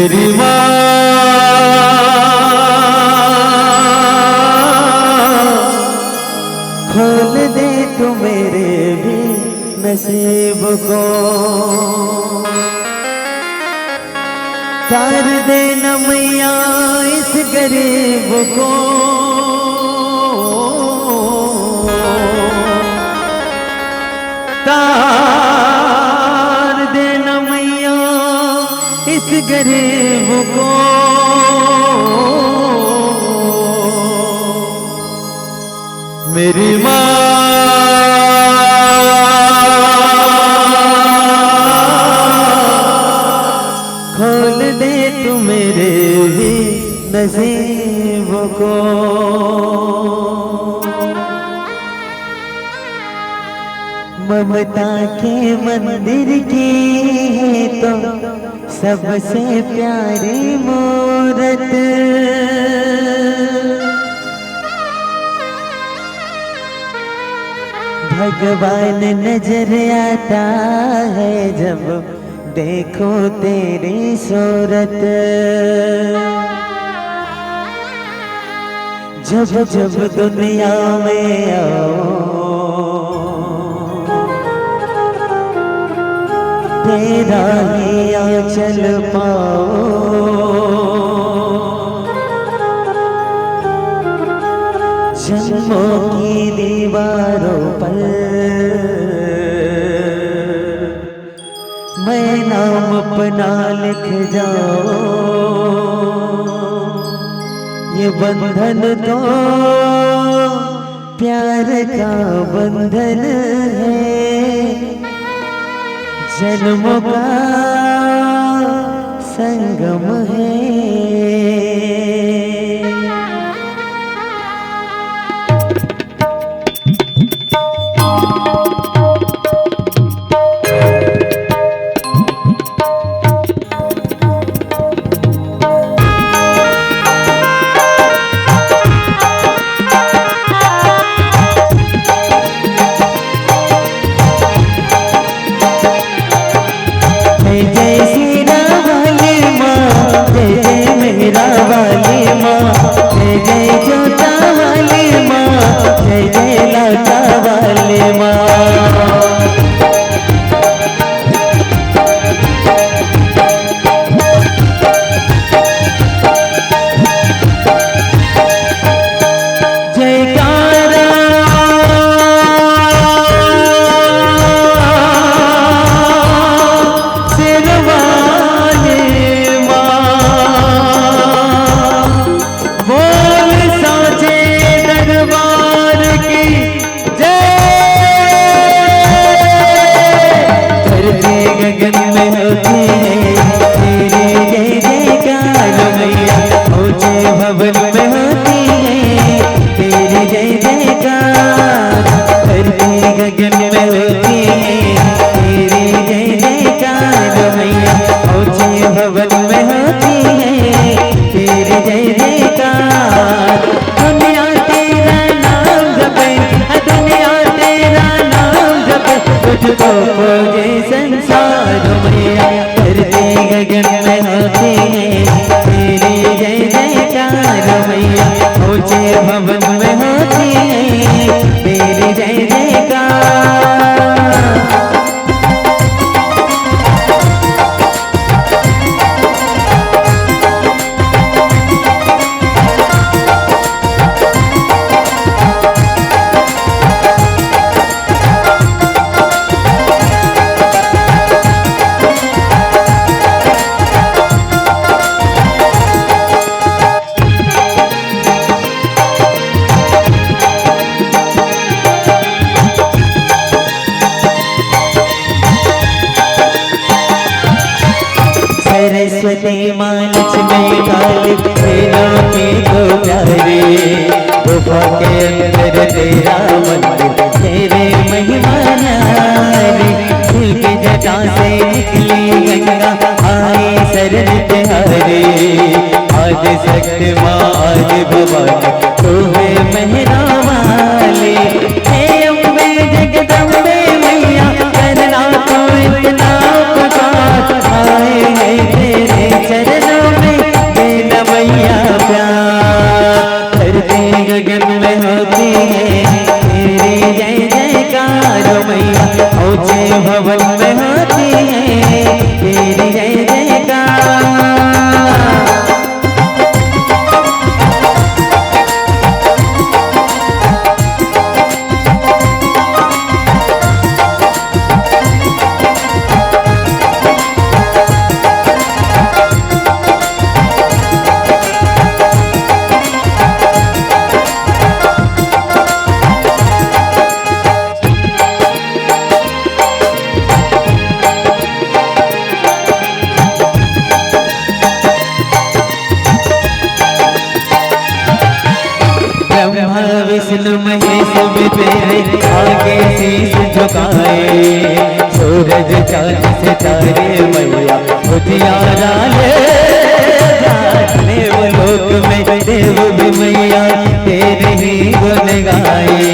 मेरी माँ खोल दे तू मेरे भी नसीब को, तार दे न मैया इस गरीब को, तार दे न मैया इस गरीब को। मेरी माँ खोल दे तू मेरे भी नसीब को। ममता के मंदिर की है तो सबसे प्यारी मूरत, भगवान नजर आता है जब देखो तेरी सूरत। जब जब दुनिया में आओ तेरा ही आंचल पाओ, जन्मों की दीवारों पर मैं नाम अपना लिख जाऊं। ये बंधन तो प्यार का बंधन है, जन्मों का संगम है। सरस्वती माँ लक्ष्मी काली तीनों की तो प्यारे, गुफा के अंदर तेरा मंदिर तेरे महिमा न्यारी। फूल की जटा से निकली गंगा आई शरण तिहारी। आज शक्ति माँ आज भवानी तू है मेहरा वाली। हे अम्बे जगदम्बे मैया करना तो इतना पुकार, आए हैं तेरे चरणों झुकाए, सूरज चांद सितारे मैया उजियारा ले जाए। देवलोक में देव भी मैया तेरे ही गुण गाए,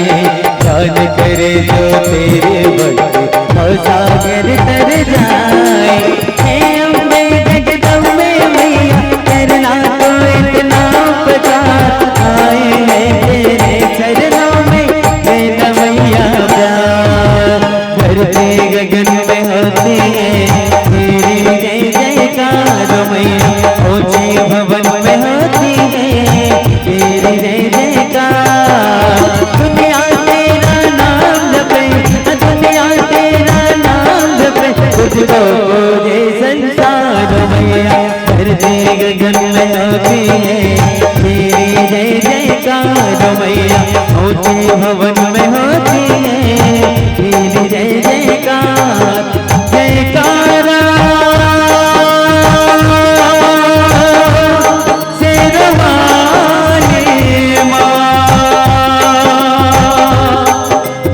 ध्यान करे जो तेरे भक्त और सागर तर जाए। हे अम्बे जगदम्बे मैया करना तो इतना उपकार, आए हैं तेरे चरणों में देना मैया प्यार। धरती गगन में होती है तेरी जय जयकार मैया, ऊंचे भवन में होती है तेरी जय जयकार। दुनिया तेरा नाम जपे, दुनिया तेरा नाम जपे, तुझको पूजे संसार मैया। धरती गगन में होती है तेरी जय जयकार मैया, ऊंचे भवन में होती है तेरी जय जयकार। जयकारा शेरवाली माँ,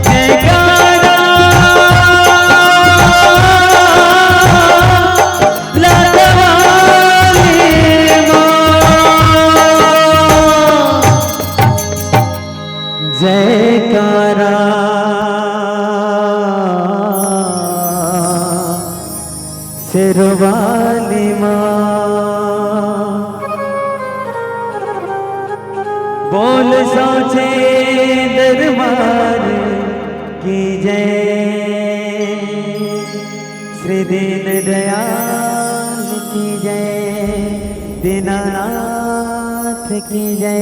जयकारा लाडवाली माँ, जयकारा शेरवाली माँ। बोल सोचे दरबार की जय, श्री दीन दयाल की जय, दीनानाथ की जय।